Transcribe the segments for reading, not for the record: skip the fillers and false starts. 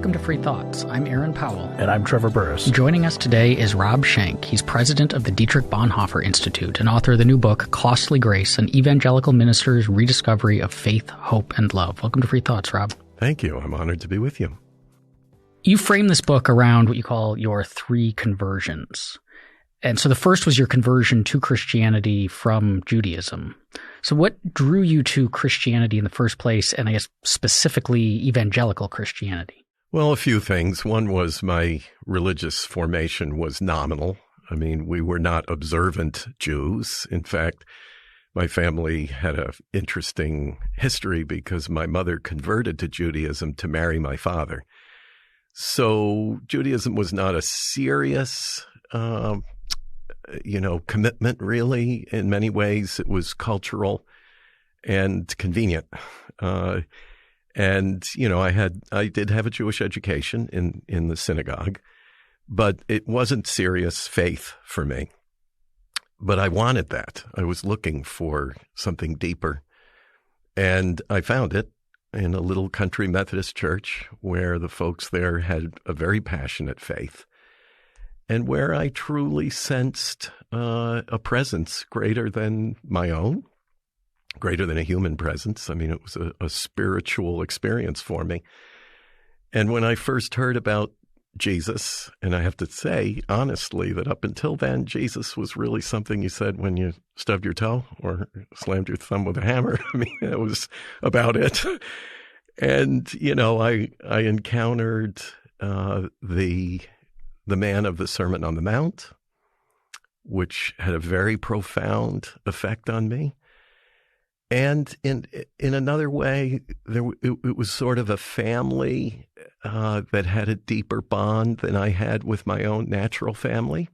Welcome to Free Thoughts. I'm Aaron Powell. And I'm Trevor Burrus. Joining us today is Rob Schenck. He's president of the Dietrich Bonhoeffer Institute and author of the new book, Costly Grace, An Evangelical Minister's Rediscovery of Faith, Hope, and Love. Welcome to Free Thoughts, Rob. Thank you. I'm honored to be with you. You frame this book around what you call your three conversions. And so the first was your conversion to Christianity from Judaism. So what drew you to Christianity in the first place, and I guess specifically evangelical Christianity? Well, a few things. One was my religious formation was nominal. I mean, we were not observant Jews. In fact, my family had an interesting history because my mother converted to Judaism to marry my father. So Judaism was not a serious commitment, really. In many ways, it was cultural and convenient. I did have a Jewish education in the synagogue, but it wasn't serious faith for me. But I wanted that. I was looking for something deeper, and I found it in a little country Methodist church where the folks there had a very passionate faith, and where I truly sensed a presence greater than my own, greater than a human presence. I mean, it was a spiritual experience for me. And when I first heard about Jesus, and I have to say, honestly, that up until then, Jesus was really something you said when you stubbed your toe or slammed your thumb with a hammer. I mean, that was about it. And, I encountered the man of the Sermon on the Mount, which had a very profound effect on me. And in another way, it was sort of a family that had a deeper bond than I had with my own natural family.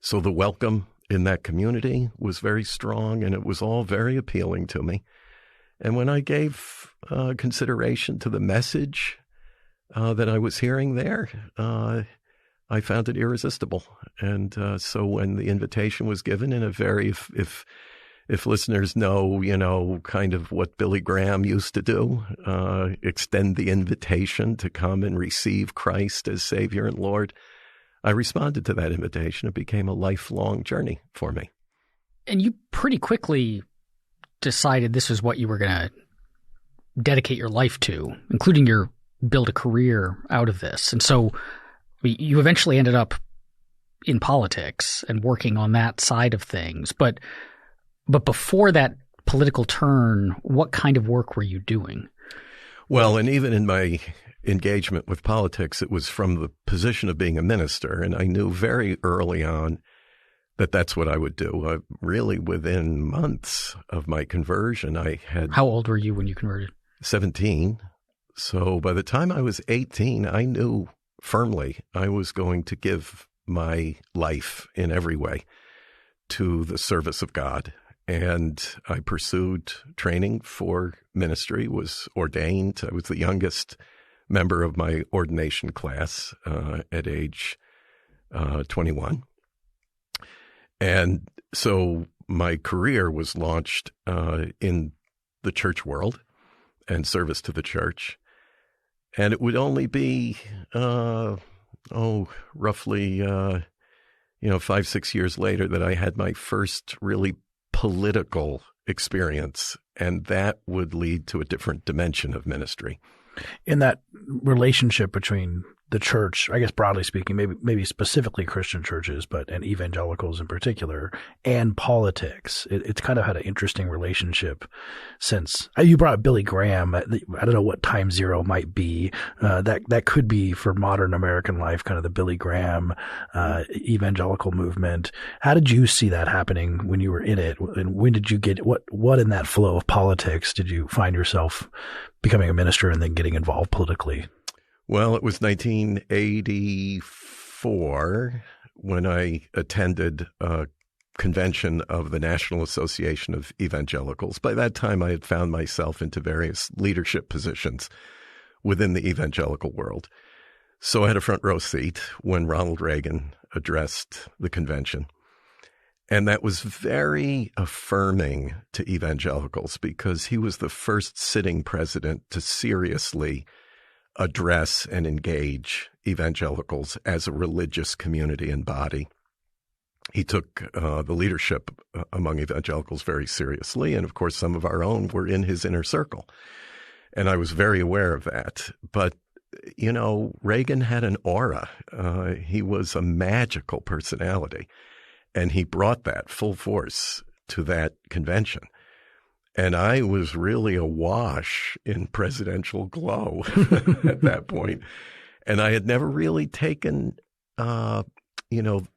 So the welcome in that community was very strong, and it was all very appealing to me. And when I gave consideration to the message that I was hearing there, I found it irresistible. And so when the invitation was given in a very, if listeners know, kind of what Billy Graham used to do, extend the invitation to come and receive Christ as Savior and Lord, I responded to that invitation. It became a lifelong journey for me. And you pretty quickly decided this was what you were going to dedicate your life to, including build a career out of this. And so you eventually ended up in politics and working on that side of things. But before that political turn, what kind of work were you doing? Well, and even in my engagement with politics, it was from the position of being a minister. And I knew very early on that that's what I would do. Really, within months of my conversion, I had... How old were you when you converted? 17. So by the time I was 18, I knew firmly I was going to give my life in every way to the service of God. And I pursued training for ministry, was ordained. I was the youngest member of my ordination class at age 21. And so my career was launched in the church world and service to the church. And it would only be, roughly, 5-6 years later that I had my first really political experience, and that would lead to a different dimension of ministry. In that relationship between the church, I guess broadly speaking, maybe specifically Christian churches, and evangelicals in particular, and politics, it's kind of had an interesting relationship since you brought up Billy Graham. I don't know what time zero might be. That could be for modern American life, kind of the Billy Graham evangelical movement. How did you see that happening when you were in it? And when did you get what in that flow of politics did you find yourself becoming a minister and then getting involved politically? Well, it was 1984 when I attended a convention of the National Association of Evangelicals. By that time, I had found myself into various leadership positions within the evangelical world. So I had a front row seat when Ronald Reagan addressed the convention. And that was very affirming to evangelicals because he was the first sitting president to seriously address and engage evangelicals as a religious community and body. He took the leadership among evangelicals very seriously, and of course some of our own were in his inner circle. And I was very aware of that. But, you know, Reagan had an aura. He was a magical personality, and he brought that full force to that convention. And I was really awash in presidential glow at that point. And I had never really taken,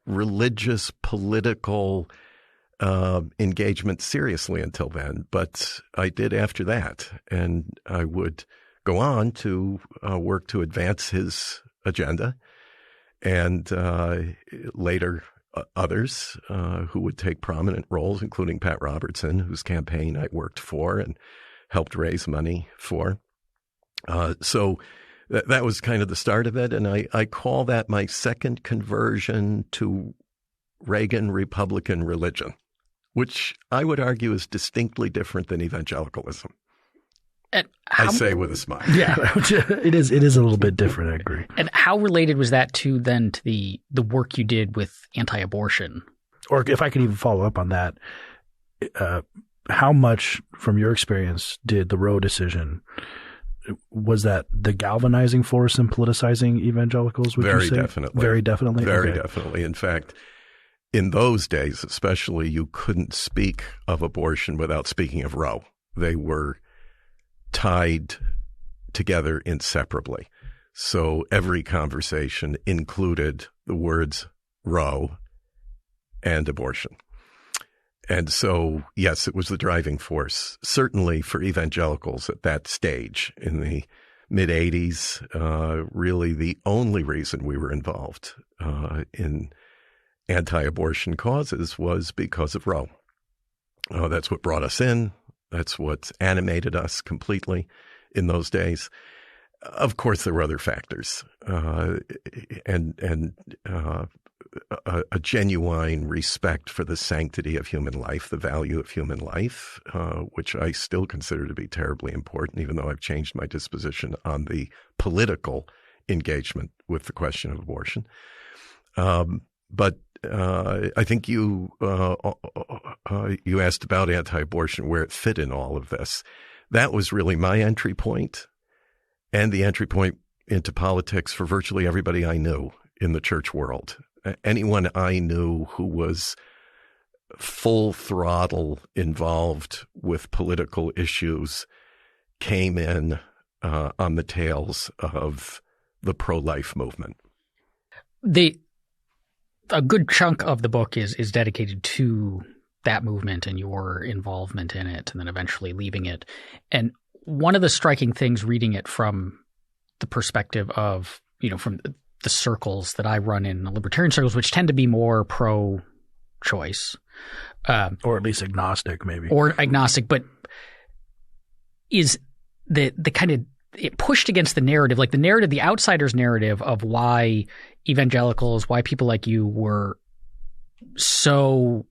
religious, political engagement seriously until then. But I did after that. And I would go on to work to advance his agenda. And later, others who would take prominent roles, including Pat Robertson, whose campaign I worked for and helped raise money for. So that was kind of the start of it. And I call that my second conversion to Reagan Republican religion, which I would argue is distinctly different than evangelicalism. I say with a smile. Yeah, it is a little bit different, I agree. And how related was that to the work you did with anti-abortion? Or if I could even follow up on that, how much from your experience did the Roe decision, was that the galvanizing force in politicizing evangelicals, would you say? Definitely. Very definitely? Very definitely. In fact, in those days especially, you couldn't speak of abortion without speaking of Roe. They were tied together inseparably. So every conversation included the words Roe and abortion. And so, yes, it was the driving force, certainly for evangelicals at that stage in the mid-'80s, really the only reason we were involved in anti-abortion causes was because of Roe. That's what brought us in. That's what animated us completely in those days. Of course, there were other factors, and a genuine respect for the sanctity of human life, the value of human life, which I still consider to be terribly important, even though I've changed my disposition on the political engagement with the question of abortion. But I think you asked about anti-abortion, where it fit in all of this. That was really my entry point, and the entry point into politics for virtually everybody I knew in the church world. Anyone I knew who was full throttle involved with political issues came in on the tails of the pro-life movement. A good chunk of the book is dedicated to that movement and your involvement in it, and then eventually leaving it. And one of the striking things reading it from the perspective of, from the circles that I run in, the libertarian circles, which tend to be more pro-choice. Or at least agnostic, maybe. Or agnostic, but is the kind of, it pushed against the narrative, like the narrative, the outsider's narrative of why evangelicals, why people like you were so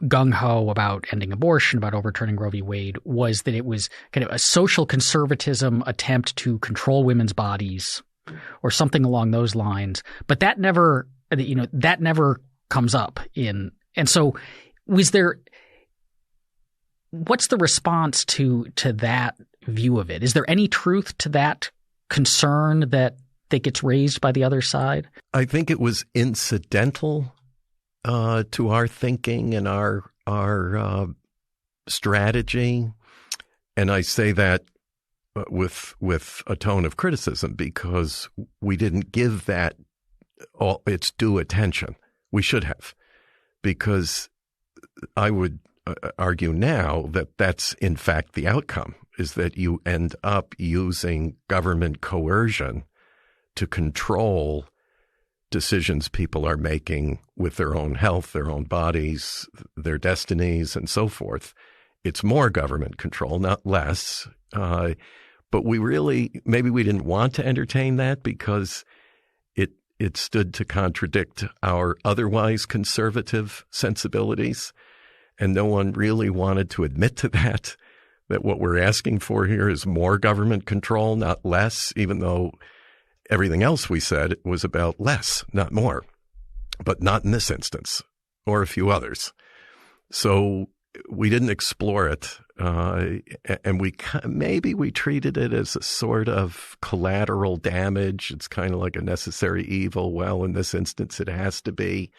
gung-ho about ending abortion, about overturning Roe v. Wade, was that it was kind of a social conservatism attempt to control women's bodies or something along those lines. But that never comes up in, and so what's the response to that view of it? Is there any truth to that concern that gets raised by the other side? I think it was incidental to our thinking and our strategy, and I say that with a tone of criticism because we didn't give that all its due attention. We should have, because I would argue now that that's in fact the outcome, is that you end up using government coercion to control decisions people are making with their own health, their own bodies, their destinies, and so forth. It's more government control, not less. But maybe we didn't want to entertain that because it stood to contradict our otherwise conservative sensibilities. And no one really wanted to admit to that that what we're asking for here is more government control, not less, even though everything else we said was about less, not more, but not in this instance or a few others. So we didn't explore it, and maybe we treated it as a sort of collateral damage. It's kind of like a necessary evil. Well, in this instance, it has to be.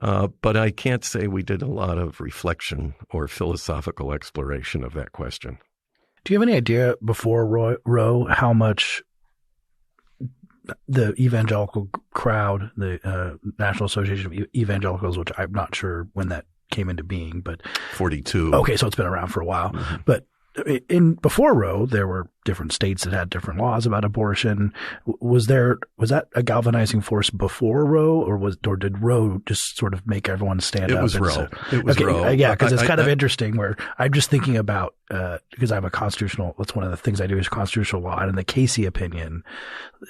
But I can't say we did a lot of reflection or philosophical exploration of that question. Do you have any idea before Roe how much the evangelical crowd, the National Association of Evangelicals, which I'm not sure when that came into being, but 42. Okay, so it's been around for a while. Mm-hmm. But before Roe, there were different states that had different laws about abortion. Was that a galvanizing force before Roe, or did Roe just sort of make everyone stand up? It was Roe. It was Roe. Yeah, because it's kind of interesting where I'm just thinking about, because I'm that's one of the things I do is constitutional law. And in the Casey opinion,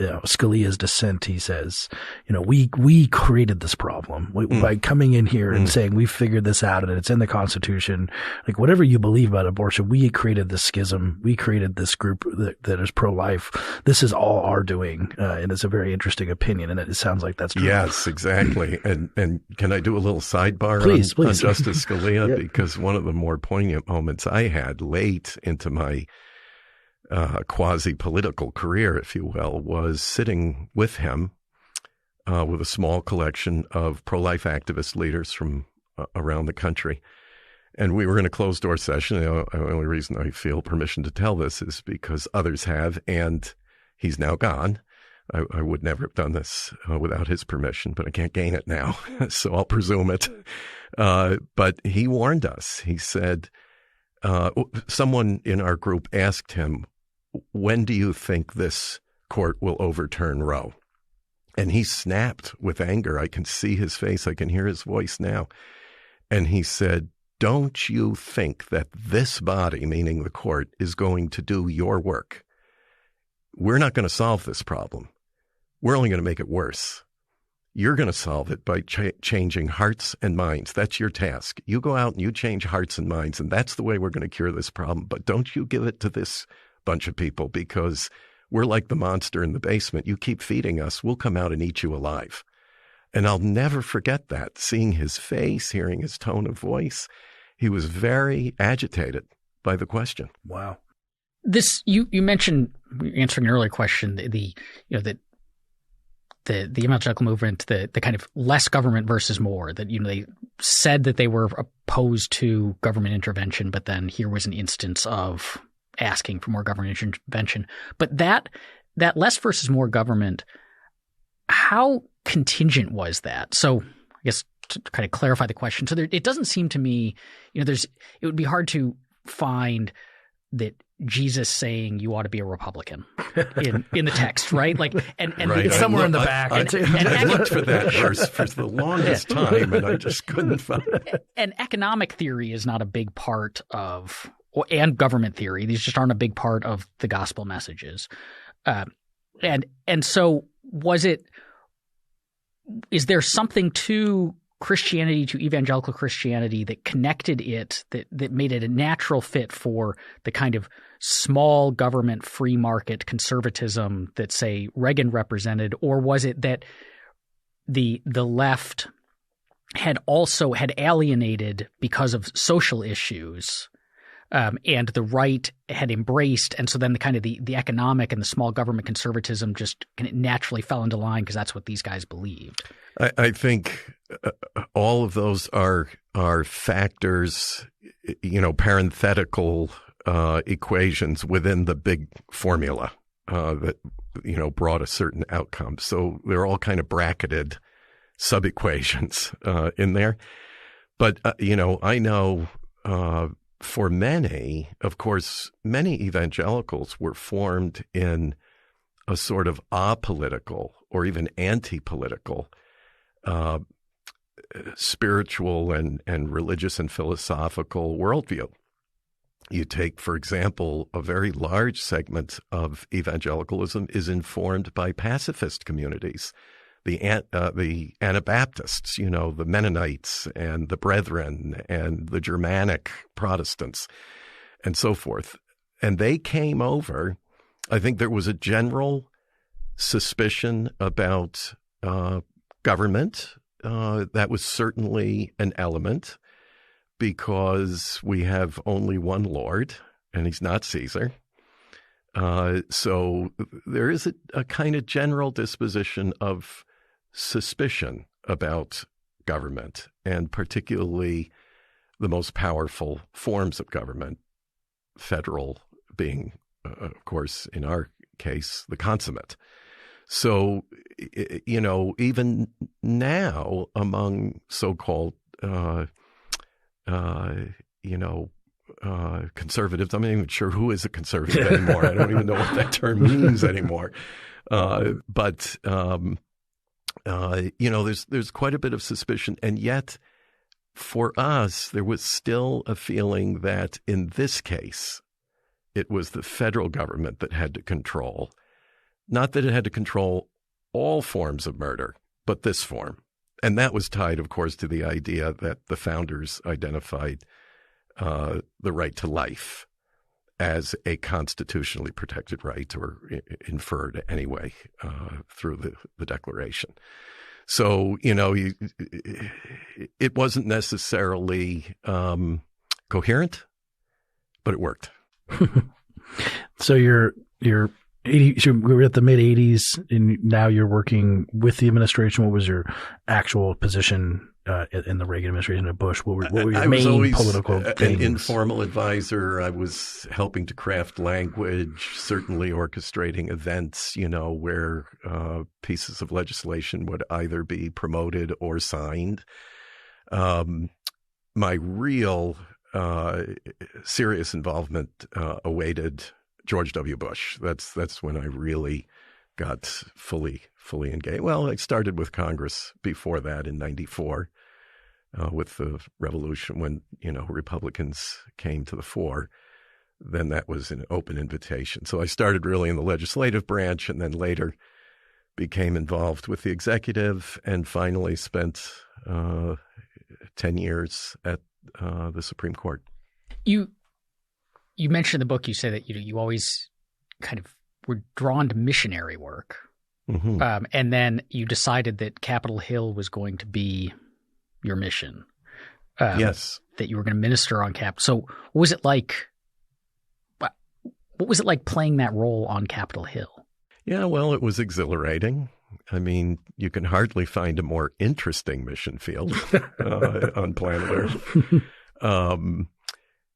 Scalia's dissent, he says, we created this problem by coming in here and saying we figured this out and it's in the Constitution. Like whatever you believe about abortion, we created this schism. We created this group that is pro-life. This is all our doing, and it's a very interesting opinion, and it sounds like that's true. Yes, exactly. And can I do a little sidebar please. on Justice Scalia? Yeah. Because one of the more poignant moments I had late into my quasi-political career, if you will, was sitting with him with a small collection of pro-life activist leaders from around the country. And we were in a closed-door session. The only reason I feel permission to tell this is because others have, and he's now gone. I would never have done this without his permission, but I can't gain it now, so I'll presume it. But he warned us. He said, someone in our group asked him, when do you think this court will overturn Roe? And he snapped with anger. I can see his face. I can hear his voice now. And he said, don't you think that this body, meaning the court, is going to do your work? We're not going to solve this problem. We're only going to make it worse. You're going to solve it by changing hearts and minds. That's your task. You go out and you change hearts and minds, and that's the way we're going to cure this problem. But don't you give it to this bunch of people, because we're like the monster in the basement. You keep feeding us, we'll come out and eat you alive. And I'll never forget that, seeing his face, hearing his tone of voice. He was very agitated by the question. Wow. This, you mentioned, answering an earlier question, the evangelical movement, the kind of less government versus more, that, they said that they were opposed to government intervention, but then here was an instance of asking for more government intervention. But that less versus more government, how contingent was that? So I guess to kind of clarify the question. So it doesn't seem to me, it would be hard to find that Jesus saying you ought to be a Republican in the text, right? Like, and right. It's somewhere in the back. I looked for that verse for the longest time, and I just couldn't find it. And economic theory is not a big part of, and government theory. These just aren't a big part of the gospel messages. And so is there something to Christianity, to evangelical Christianity, that connected it, that made it a natural fit for the kind of small government, free market conservatism that, say, Reagan represented? Or was it that the left had alienated because of social issues, and the right had embraced, and so then the economic and the small government conservatism just naturally fell into line because that's what these guys believed? I think all of those are factors, parenthetical equations within the big formula that brought a certain outcome. So they're all kind of bracketed sub-equations in there. But I know for many, of course, many evangelicals were formed in a sort of apolitical or even anti-political spiritual and religious and philosophical worldview. You take, for example, a very large segment of evangelicalism is informed by pacifist communities, the Anabaptists, the Mennonites and the Brethren and the Germanic Protestants. and so forth. And they came over. I think there was a general suspicion about government. That was certainly an element, because we have only one Lord, and he's not Caesar. So there is a kind of general disposition of suspicion about government, and particularly the most powerful forms of government, federal being, of course, in our case, the consummate. So, even now among so-called, conservatives, I'm not even sure who is a conservative anymore. I don't even know what that term means anymore. But there's quite a bit of suspicion. And yet, for us, there was still a feeling that in this case, it was the federal government that had to control. Not that it had to control all forms of murder, but this form. And that was tied, of course, to the idea that the founders identified the right to life as a constitutionally protected right, or inferred anyway through the Declaration. So, it wasn't necessarily coherent, but it worked. So you're 80, so we were at the mid 80s, and now you're working with the administration. What was your actual position in the Reagan administration at Bush? What were your main political things? An informal advisor. I was helping to craft language, certainly orchestrating events, where pieces of legislation would either be promoted or signed. My real serious involvement awaited George W. Bush. That's when I really got fully engaged. Well, I started with Congress before that in '94 with the revolution, when Republicans came to the fore. Then that was an open invitation. So I started really in the legislative branch, and then later became involved with the executive, and finally spent 10 years at the Supreme Court. You mentioned in the book, you say that you always kind of were drawn to missionary work. Mm-hmm. And then you decided that Capitol Hill was going to be your mission. Yes. That you were going to minister on Capitol. So what was it like? What was it like playing that role on Capitol Hill? Yeah, well, it was exhilarating. I mean, you can hardly find a more interesting mission field on planet Earth.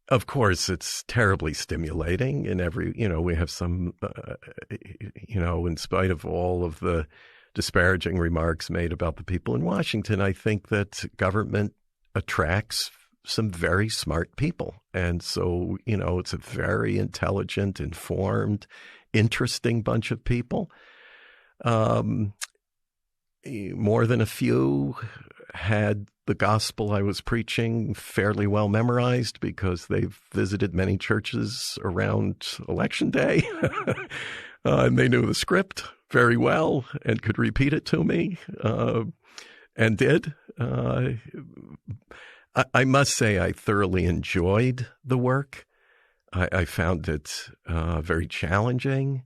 Of course, it's terribly stimulating in every, we have some, in spite of all of the disparaging remarks made about the people in Washington, I think that government attracts some very smart people. And so, it's a very intelligent, informed, interesting bunch of people. More than a few had the gospel I was preaching fairly well memorized, because they've visited many churches around Election Day. And they knew the script very well and could repeat it to me, and did. I must say I thoroughly enjoyed the work. I found it very challenging.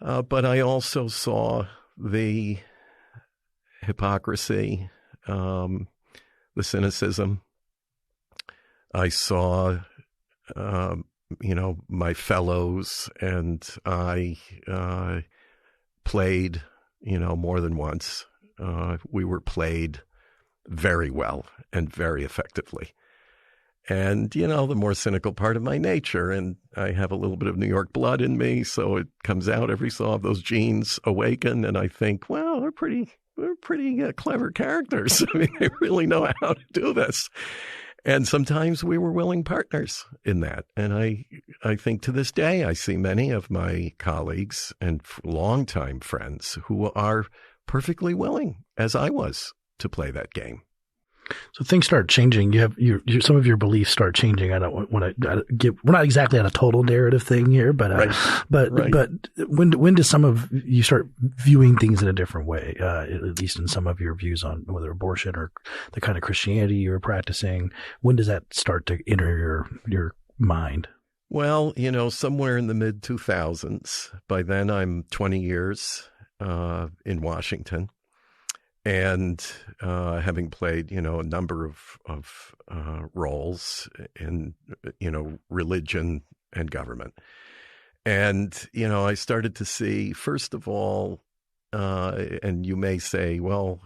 But I also saw the hypocrisy, the cynicism. I saw, my fellows and I played, more than once. We were played very well and very effectively. And, the more cynical part of my nature, and I have a little bit of New York blood in me, so it comes out every so often. Those genes awaken, and I think, well, they're pretty clever characters. I mean, they really know how to do this. And sometimes we were willing partners in that. And I think to this day, I see many of my colleagues and longtime friends who are perfectly willing, as I was, to play that game. So things start changing. You have some of your beliefs start changing. I don't want to get. We're not exactly on a total narrative thing here, but right. But when does some of you start viewing things in a different way? At least in some of your views on whether abortion or the kind of Christianity you're practicing. When does that start to enter your mind? Well, somewhere in the mid-2000s. By then, I'm 20 years in Washington, and having played, a number of roles in, religion and government. And, I started to see, first of all, and you may say, well,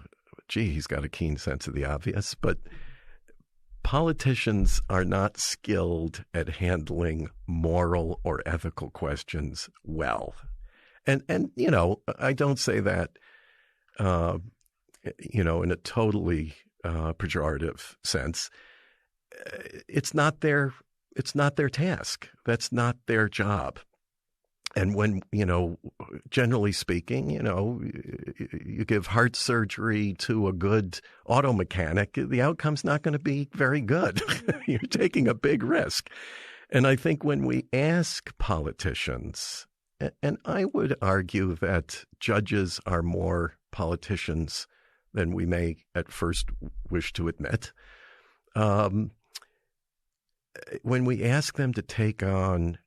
gee, he's got a keen sense of the obvious, but politicians are not skilled at handling moral or ethical questions well. And I don't say that, in a totally pejorative sense. It's not their task. That's not their job. And when, generally speaking, you give heart surgery to a good auto mechanic, the outcome's not going to be very good. You're taking a big risk. And I think when we ask politicians, and I would argue that judges are more politicians than we may at first wish to admit, when we ask them to take on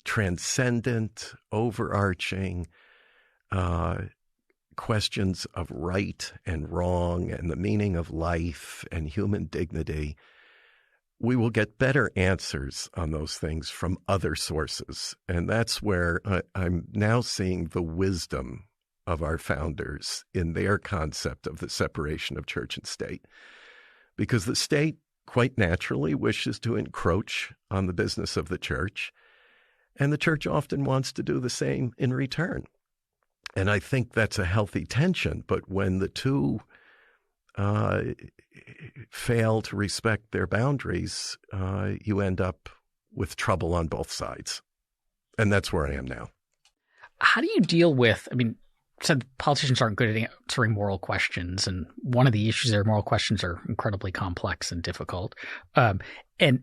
transcendent, overarching questions of right and wrong and the meaning of life and human dignity, we will get better answers on those things from other sources. And that's where I'm now seeing the wisdom of our founders in their concept of the separation of church and state. Because the state quite naturally wishes to encroach on the business of the church, and the church often wants to do the same in return. And I think that's a healthy tension. But when the two fail to respect their boundaries, you end up with trouble on both sides. And that's where I am now. How do you deal with, said politicians aren't good at answering moral questions. And one of the issues there, moral questions are incredibly complex and difficult. And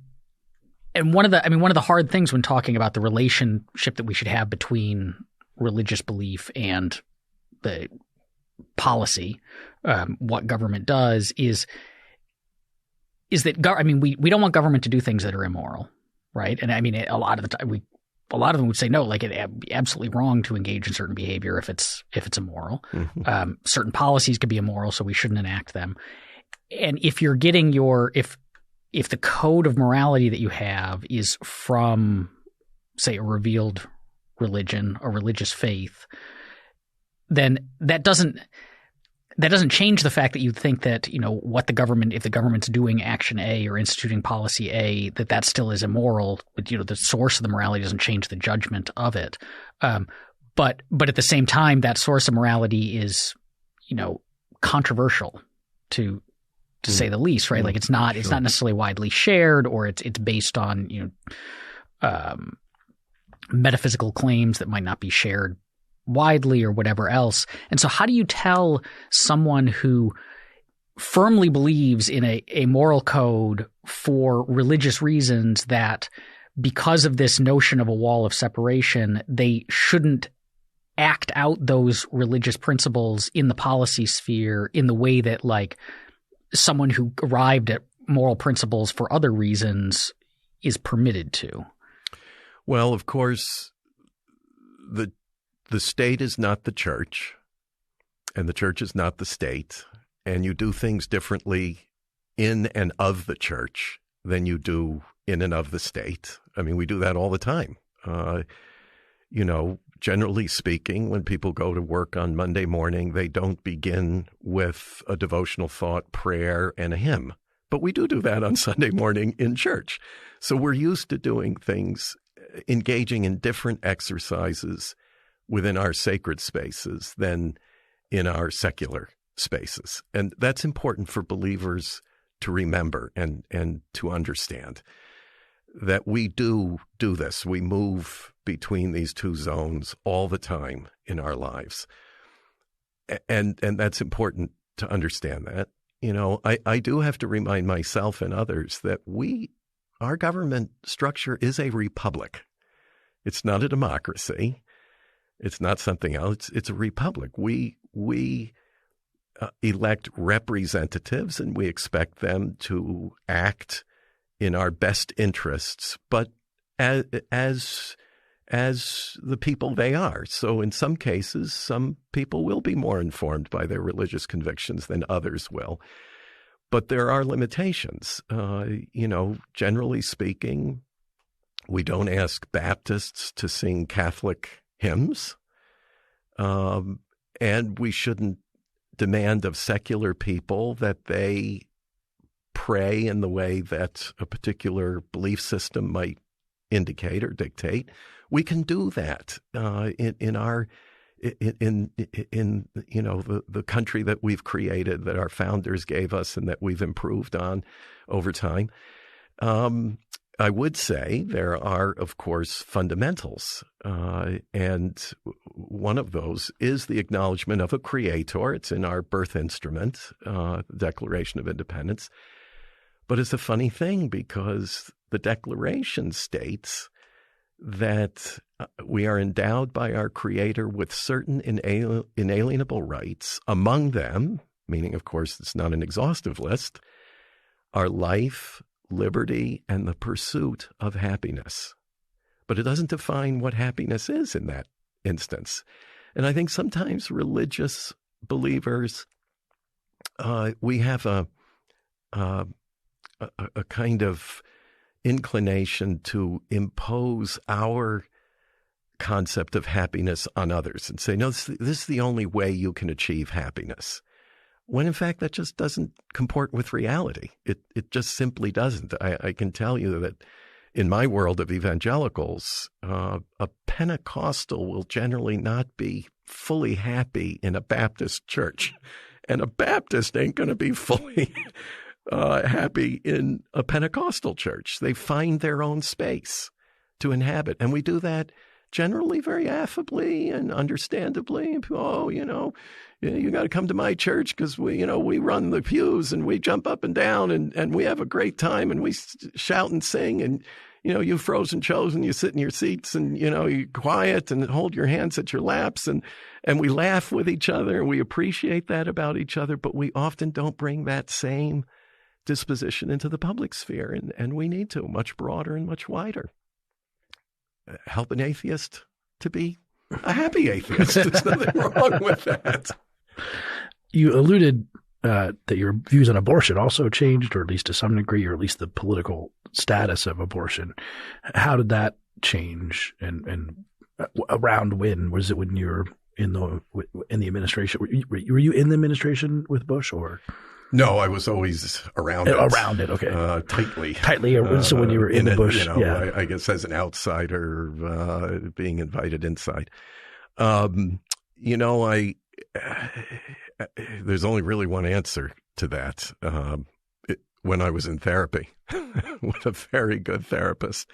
one of the hard things when talking about the relationship that we should have between religious belief and the policy, what government does is that we don't want government to do things that are immoral, right? And a lot of the time a lot of them would say no, like it'd be absolutely wrong to engage in certain behavior if it's immoral. Mm-hmm. Certain policies could be immoral, so we shouldn't enact them. And if you're getting if the code of morality that you have is from, say, a revealed religion, a religious faith, then that doesn't change the fact that you think that, what if the government's doing action A or instituting policy A, that still is immoral, but, the source of the morality doesn't change the judgment of it. But at the same time, that source of morality is, controversial to say the least, right? Like it's not necessarily widely shared, or it's based on, metaphysical claims that might not be shared widely or whatever else. And so how do you tell someone who firmly believes in a moral code for religious reasons that because of this notion of a wall of separation, they shouldn't act out those religious principles in the policy sphere in the way that like someone who arrived at moral principles for other reasons is permitted to? Well, of course, the state is not the church, and the church is not the state, and you do things differently in and of the church than you do in and of the state. We do that all the time. Generally speaking, when people go to work on Monday morning, they don't begin with a devotional thought, prayer, and a hymn. But we do that on Sunday morning in church. So we're used to doing things, engaging in different exercises within our sacred spaces than in our secular spaces. And that's important for believers to remember and to understand that we do this. We move between these two zones all the time in our lives. And that's important to understand that. I do have to remind myself and others that our government structure is a republic. It's not a democracy. It's not something else. It's a republic. We elect representatives, and we expect them to act in our best interests, but as the people they are. So in some cases, some people will be more informed by their religious convictions than others will. But there are limitations. Generally speaking, we don't ask Baptists to sing Catholic hymns, and we shouldn't demand of secular people that they pray in the way that a particular belief system might indicate or dictate. We can do that in the country that we've created, that our founders gave us, and that we've improved on over time. I would say there are, of course, fundamentals, and one of those is the acknowledgement of a creator. It's in our birth instrument, the Declaration of Independence. But it's a funny thing, because the Declaration states that we are endowed by our Creator with certain inalienable rights, among them, meaning, of course, it's not an exhaustive list, our life, liberty, and the pursuit of happiness. But it doesn't define what happiness is in that instance. And I think sometimes religious believers, we have a kind of inclination to impose our concept of happiness on others and say, no, this is the only way you can achieve happiness. When in fact, that just doesn't comport with reality. It just simply doesn't. I can tell you that in my world of evangelicals, a Pentecostal will generally not be fully happy in a Baptist church. And a Baptist ain't going to be fully happy in a Pentecostal church. They find their own space to inhabit. And we do that generally very affably and understandably. Oh, you got to come to my church because we run the pews and we jump up and down and we have a great time and we shout and sing and, you frozen chosen, you sit in your seats and, you quiet and hold your hands at your laps and we laugh with each other and we appreciate that about each other, but we often don't bring that same disposition into the public sphere, and we need to, much broader and much wider. Help an atheist to be a happy atheist. There's nothing wrong with that. You alluded that your views on abortion also changed, or at least to some degree, or at least the political status of abortion. How did that change, and around when? Was it when you were in the administration? Were you in the administration with Bush, or? No, I was always around it. Around it, okay. Tightly. So when you were in the Bush, I guess as an outsider, being invited inside. There's only really one answer to that. When I was in therapy with a very good therapist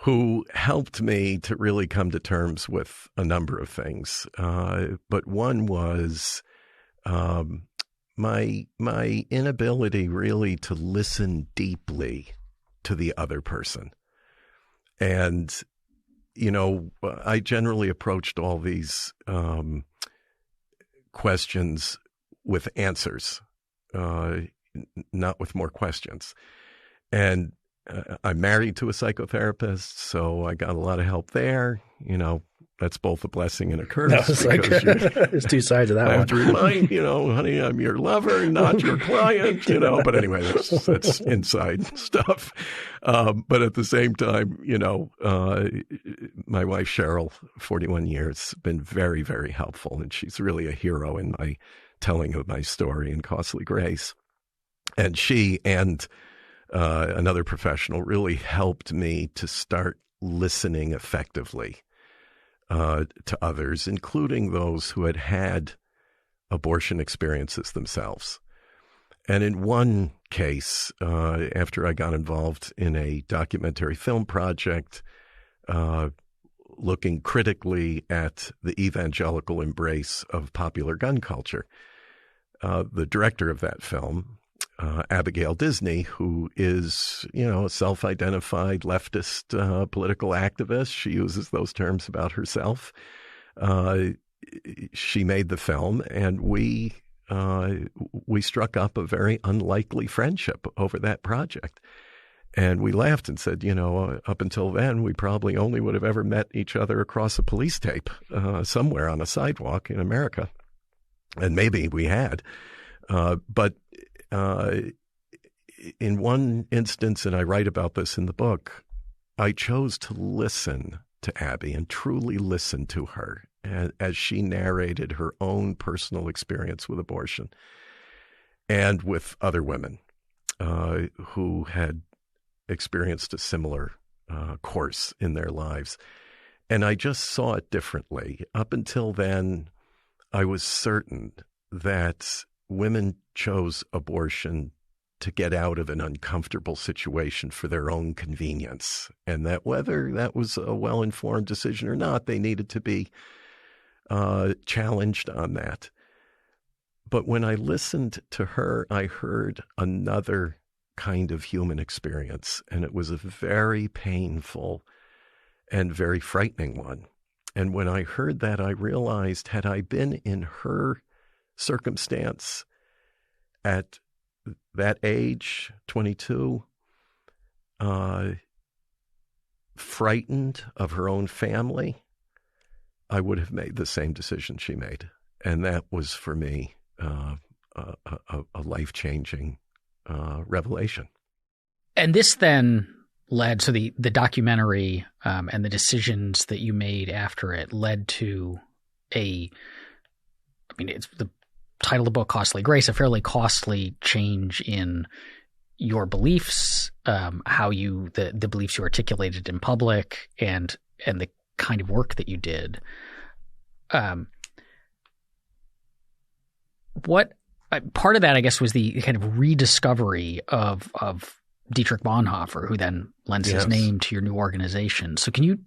who helped me to really come to terms with a number of things. But one was my inability really to listen deeply to the other person. And, I generally approached all these questions with answers, not with more questions. And I'm married to a psychotherapist, so I got a lot of help there. That's both a blessing and a curse. There's two sides of that one. I have to remind, honey, I'm your lover, not your client, But anyway, that's inside stuff. But at the same time, my wife, Cheryl, 41 years, been very, very helpful. And she's really a hero in my telling of my story in Costly Grace. And she and another professional really helped me to start listening effectively to others, including those who had had abortion experiences themselves. And in one case, after I got involved in a documentary film project, looking critically at the evangelical embrace of popular gun culture, the director of that film, Abigail Disney, who is, a self-identified leftist political activist. She uses those terms about herself. She made the film, and we struck up a very unlikely friendship over that project. And we laughed and said, up until then, we probably only would have ever met each other across a police tape somewhere on a sidewalk in America. And maybe we had. But in one instance, and I write about this in the book, I chose to listen to Abby and truly listen to her as she narrated her own personal experience with abortion and with other women who had experienced a similar course in their lives. And I just saw it differently. Up until then, I was certain that women chose abortion to get out of an uncomfortable situation for their own convenience, and that whether that was a well-informed decision or not, they needed to be challenged on that. But when I listened to her, I heard another kind of human experience, and it was a very painful and very frightening one. And when I heard that, I realized, had I been in her circumstance at that age, 22, frightened of her own family, I would have made the same decision she made. And that was, for me, a life-changing revelation. And this then led, so the documentary and the decisions that you made after it led to it's the title of the book, Costly Grace, a fairly costly change in your beliefs, the beliefs you articulated in public, and the kind of work that you did. What part of that, I guess, was the kind of rediscovery of Dietrich Bonhoeffer, who then lends his name to your new organization. So can you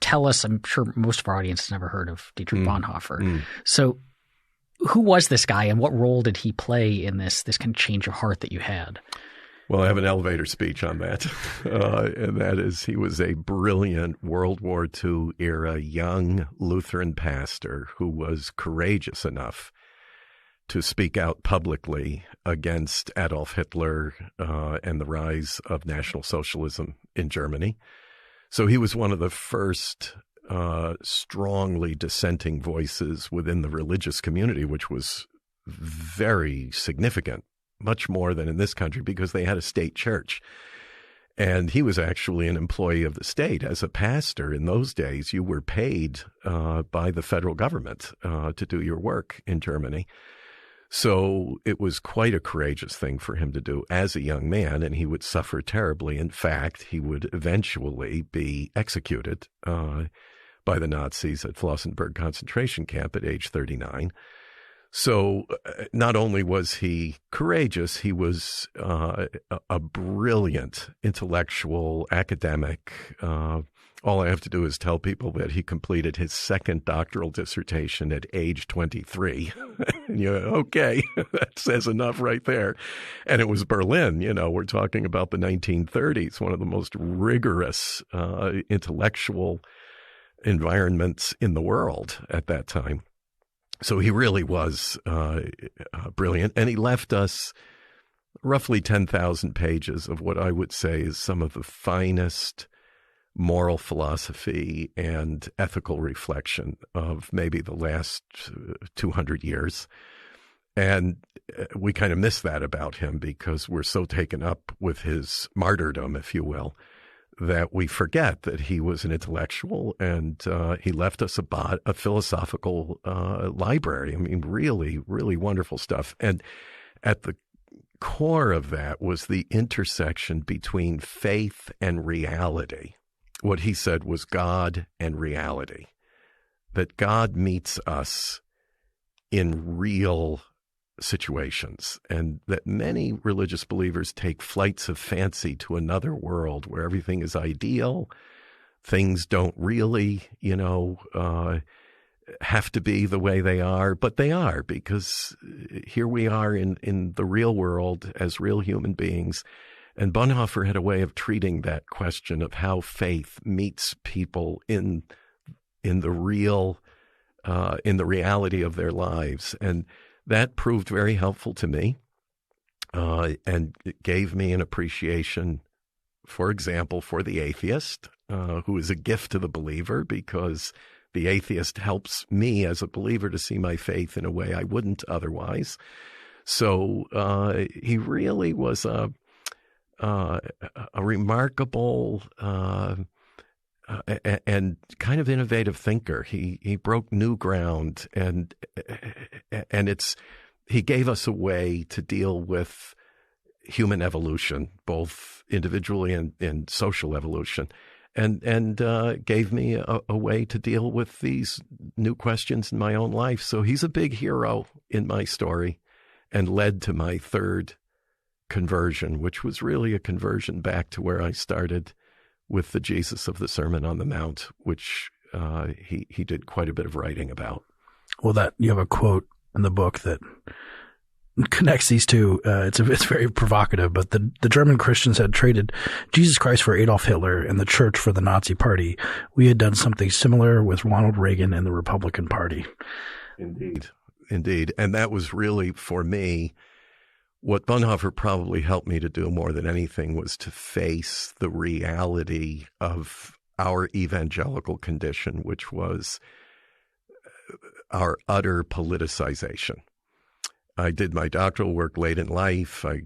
tell us, I'm sure most of our audience has never heard of Dietrich Bonhoeffer. So who was this guy, and what role did he play in this kind of change of heart that you had? Well, I have an elevator speech on that, and that is, he was a brilliant World War II era young Lutheran pastor who was courageous enough to speak out publicly against Adolf Hitler and the rise of National Socialism in Germany. So he was one of the first strongly dissenting voices within the religious community, which was very significant, much more than in this country, because they had a state church. And he was actually an employee of the state. As a pastor in those days, you were paid by the federal government to do your work in Germany. So it was quite a courageous thing for him to do as a young man, and he would suffer terribly. In fact, he would eventually be executed by the Nazis at Flossenburg concentration camp at age 39. So not only was he courageous, he was a brilliant intellectual academic. All I have to do is tell people that he completed his second doctoral dissertation at age 23. Okay, that says enough right there. And it was Berlin, we're talking about the 1930s, one of the most rigorous intellectual environments in the world at that time. So he really was brilliant. And he left us roughly 10,000 pages of what I would say is some of the finest moral philosophy and ethical reflection of maybe the last 200 years. And we kind of miss that about him because we're so taken up with his martyrdom, if you will, that we forget that he was an intellectual, and he left us a philosophical library. I mean, really, really wonderful stuff. And at the core of that was the intersection between faith and reality. What he said was God and reality, that God meets us in real situations, and that many religious believers take flights of fancy to another world where everything is ideal. Things don't really, have to be the way they are, but they are, because here we are in the real world as real human beings. And Bonhoeffer had a way of treating that question of how faith meets people in the real, in the reality of their lives. And that proved very helpful to me, and it gave me an appreciation for example, for the atheist, who is a gift to the believer, because the atheist helps me as a believer to see my faith in a way I wouldn't otherwise. So he really was a remarkable and kind of innovative thinker. He broke new ground, and he gave us a way to deal with human evolution, both individually and social evolution, and gave me a way to deal with these new questions in my own life. So he's a big hero in my story, and led to my third conversion, which was really a conversion back to where I started with the Jesus of the Sermon on the Mount, which he did quite a bit of writing about. Well, that you have a quote in the book that connects these two. It's very provocative, but the German Christians had traded Jesus Christ for Adolf Hitler and the church for the Nazi Party. We had done something similar with Ronald Reagan and the Republican Party. Indeed. And that was really, for me, what Bonhoeffer probably helped me to do more than anything, was to face the reality of our evangelical condition, which was our utter politicization. I did my doctoral work late in life. I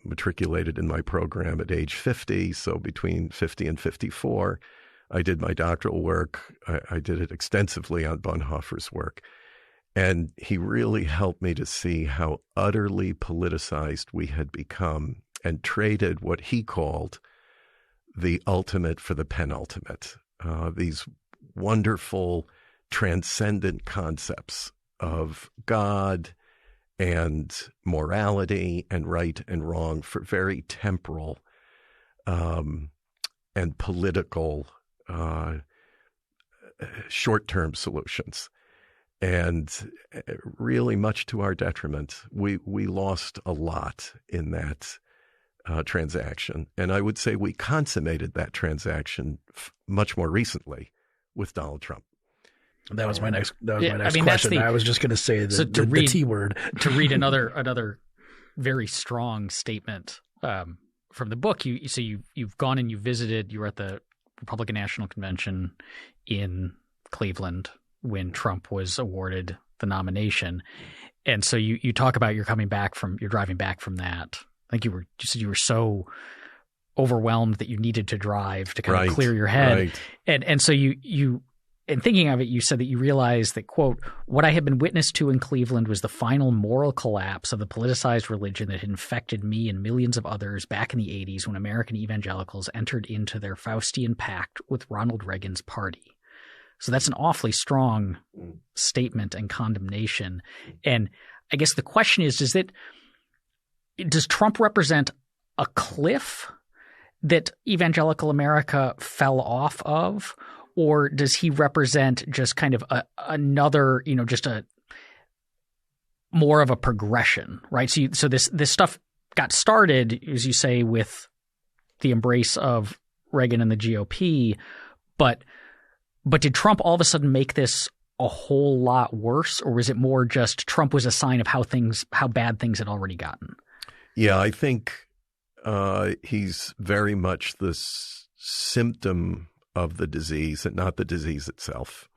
matriculated in my program at age 50, so between 50 and 54, I did my doctoral work. I did it extensively on Bonhoeffer's work. And he really helped me to see how utterly politicized we had become, and traded what he called the ultimate for the penultimate. These wonderful, transcendent concepts of God and morality and right and wrong for very temporal and political short-term solutions. And really, much to our detriment, we lost a lot in that transaction. And I would say we consummated that transaction much more recently with Donald Trump. That was my next question. I was just going to say the T word. To read another very strong statement from the book. You've gone and you visited. You were at the Republican National Convention in Cleveland when Trump was awarded the nomination. And so you talk about you're driving back from that. I think you said you were so overwhelmed that you needed to drive to kind of clear your head. Right. And so you in thinking of it, you said that you realized that, quote, what I had been witness to in Cleveland was the final moral collapse of the politicized religion that had infected me and millions of others back in the 80s when American evangelicals entered into their Faustian pact with Ronald Reagan's party. So that's an awfully strong statement and condemnation. And I guess the question is, does Trump represent a cliff that evangelical America fell off of? Or does he represent just kind of another, just a more of a progression, right? So this stuff got started, as you say, with the embrace of Reagan and the GOP, but did Trump all of a sudden make this a whole lot worse, or was it more just Trump was a sign of how bad things had already gotten? Yeah, I think he's very much the symptom of the disease and not the disease itself.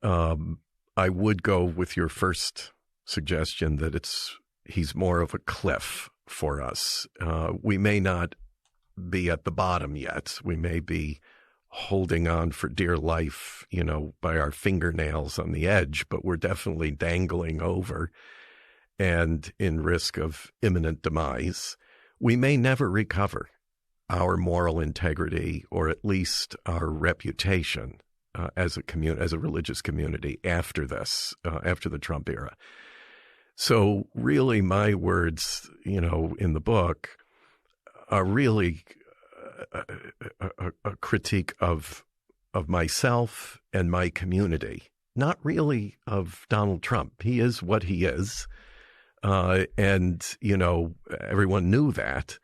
I would go with your first suggestion that he's more of a cliff for us. We may not be at the bottom yet. We may be holding on for dear life, by our fingernails on the edge, but we're definitely dangling over and in risk of imminent demise. We may never recover our moral integrity, or at least our reputation as a religious community after this, after the Trump era. So really my words, in the book are really a critique of myself and my community, not really of Donald Trump. He is what he is. And, everyone knew that.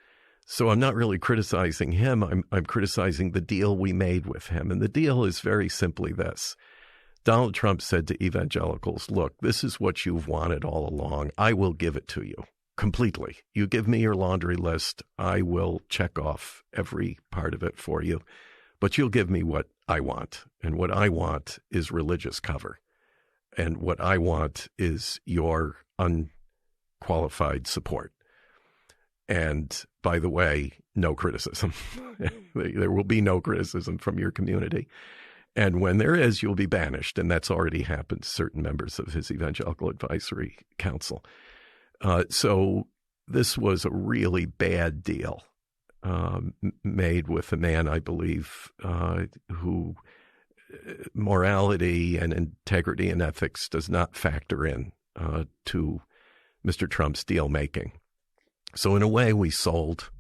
So I'm not really criticizing him. I'm criticizing the deal we made with him. And the deal is very simply this. Donald Trump said to evangelicals, look, this is what you've wanted all along. I will give it to you. completely. You give me your laundry list, I will check off every part of it for you. But you'll give me what I want. And what I want is religious cover. And what I want is your unqualified support. And by the way, no criticism. There will be no criticism from your community. And when there is, you'll be banished. And that's already happened to certain members of his Evangelical Advisory Council. So this was a really bad deal made with a man, I believe, who morality and integrity and ethics does not factor in to Mr. Trump's deal making. So in a way, we sold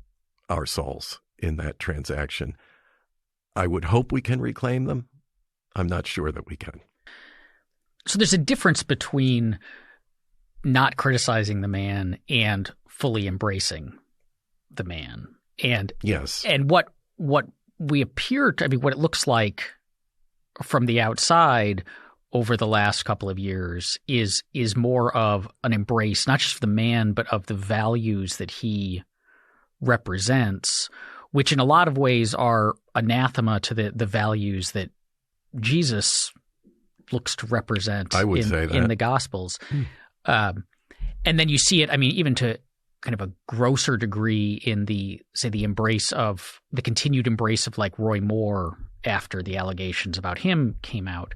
our souls in that transaction. I would hope we can reclaim them. I'm not sure that we can. So there's a difference between not criticizing the man and fully embracing the man. And yes. And what we appear to, I mean, what it looks like from the outside over the last couple of years is more of an embrace, not just of the man, but of the values that he represents, which in a lot of ways are anathema to the values that Jesus looks to represent in the Gospels. And then you see it, I mean, even to kind of a grosser degree in the continued embrace of like Roy Moore after the allegations about him came out.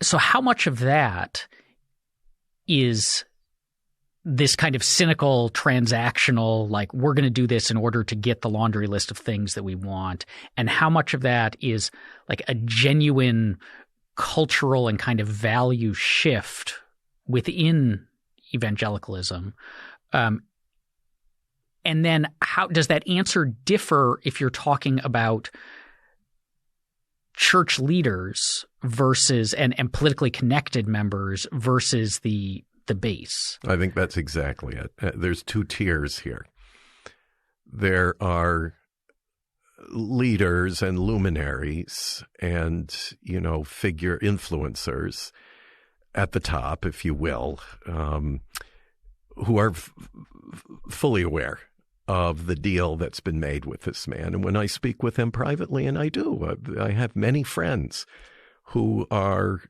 So how much of that is this kind of cynical, transactional, like we're going to do this in order to get the laundry list of things that we want? And how much of that is like a genuine cultural and kind of value shift within evangelicalism? And then how does that answer differ if you're talking about church leaders versus and politically connected members versus the base? I think that's exactly it. There's two tiers here. There are leaders and luminaries and, figure influencers at the top, if you will, who are fully aware of the deal that's been made with this man. And when I speak with him privately, and I do, I have many friends who are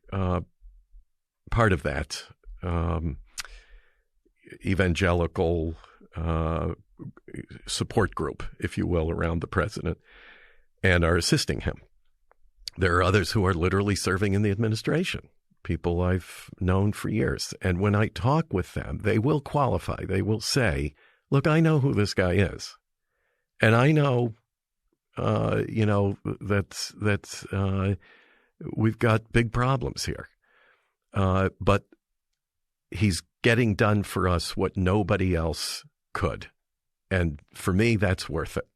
part of that evangelical support group, if you will, around the president and are assisting him. There are others who are literally serving in the administration, people I've known for years. And when I talk with them, they will qualify. They will say, look, I know who this guy is. And I know, that we've got big problems here. But he's getting done for us what nobody else could. And for me, that's worth it.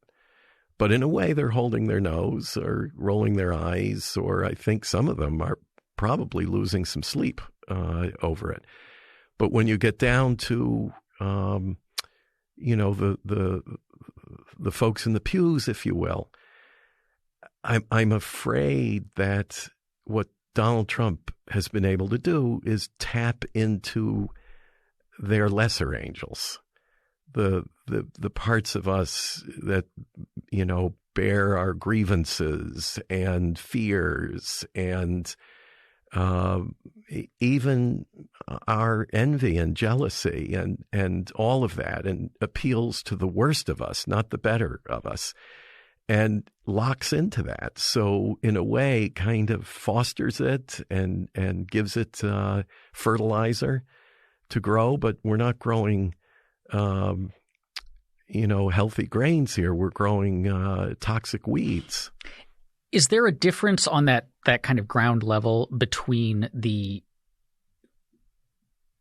But in a way, they're holding their nose or rolling their eyes, or I think some of them are probably losing some sleep over it. But when you get down to, the folks in the pews, if you will, I'm afraid that what Donald Trump has been able to do is tap into their lesser angels, the parts of us that, bear our grievances and fears and even our envy and jealousy and all of that, and appeals to the worst of us, not the better of us, and locks into that. So in a way, kind of fosters it and gives it fertilizer to grow, but we're not growing healthy grains here. We're growing toxic weeds. Is there a difference on that kind of ground level between the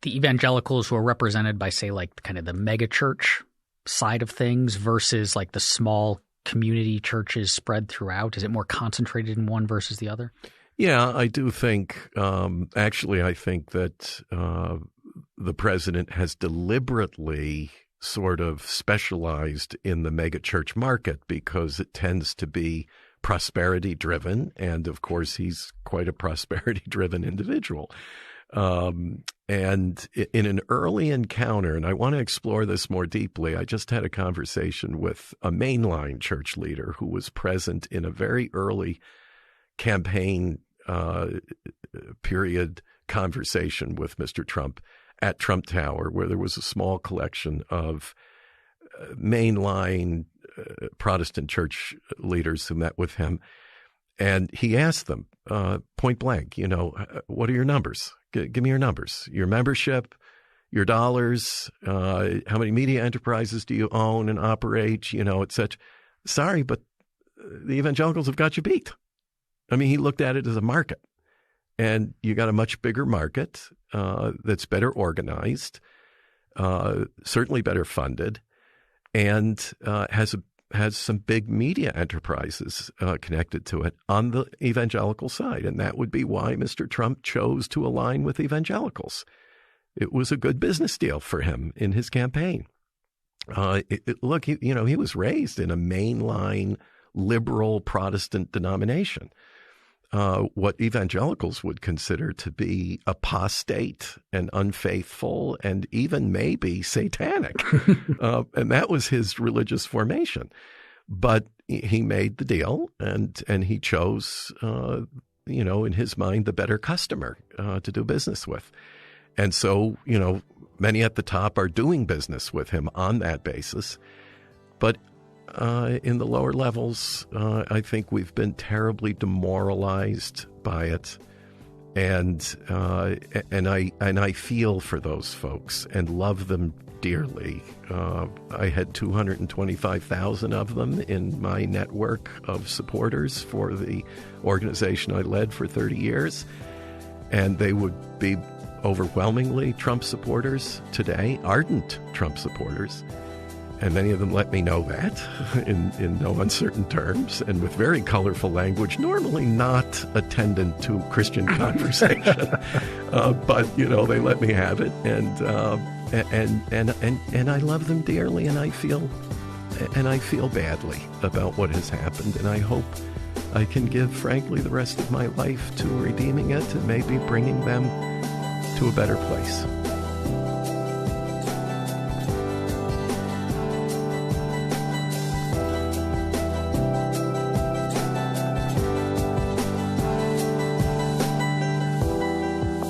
evangelicals who are represented by, say, like kind of the mega church side of things versus like the small community churches spread throughout? Is it more concentrated in one versus the other? Yeah, I do think, I think that the president has deliberately sort of specialized in the megachurch market because it tends to be prosperity driven. And of course, he's quite a prosperity driven individual. And in an early encounter, and I want to explore this more deeply, I just had a conversation with a mainline church leader who was present in a very early campaign period conversation with Mr. Trump at Trump Tower, where there was a small collection of mainline Protestant church leaders who met with him. And he asked them point blank, what are your numbers? Give me your numbers, your membership, your dollars, how many media enterprises do you own and operate, et cetera. Sorry, but the evangelicals have got you beat. I mean, he looked at it as a market. And you got a much bigger market that's better organized, certainly better funded, and has some big media enterprises connected to it on the evangelical side. And that would be why Mr. Trump chose to align with evangelicals. It was a good business deal for him in his campaign. Look, he was raised in a mainline liberal Protestant denomination. What evangelicals would consider to be apostate and unfaithful and even maybe satanic. And that was his religious formation. But he made the deal and he chose, in his mind, the better customer to do business with. And so, many at the top are doing business with him on that basis. But in the lower levels, I think we've been terribly demoralized by it, and I feel for those folks and love them dearly. I had 225,000 of them in my network of supporters for the organization I led for 30 years, and they would be overwhelmingly Trump supporters today, ardent Trump supporters. And many of them let me know that in no uncertain terms and with very colorful language, normally not attendant to Christian conversation. But, they let me have it. And I love them dearly, and I feel badly about what has happened. And I hope I can give, frankly, the rest of my life to redeeming it and maybe bringing them to a better place.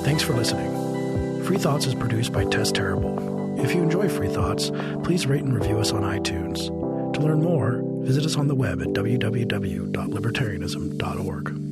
Thanks for listening. Free Thoughts is produced by Tess Terrible. If you enjoy Free Thoughts, please rate and review us on iTunes. To learn more, visit us on the web at www.libertarianism.org.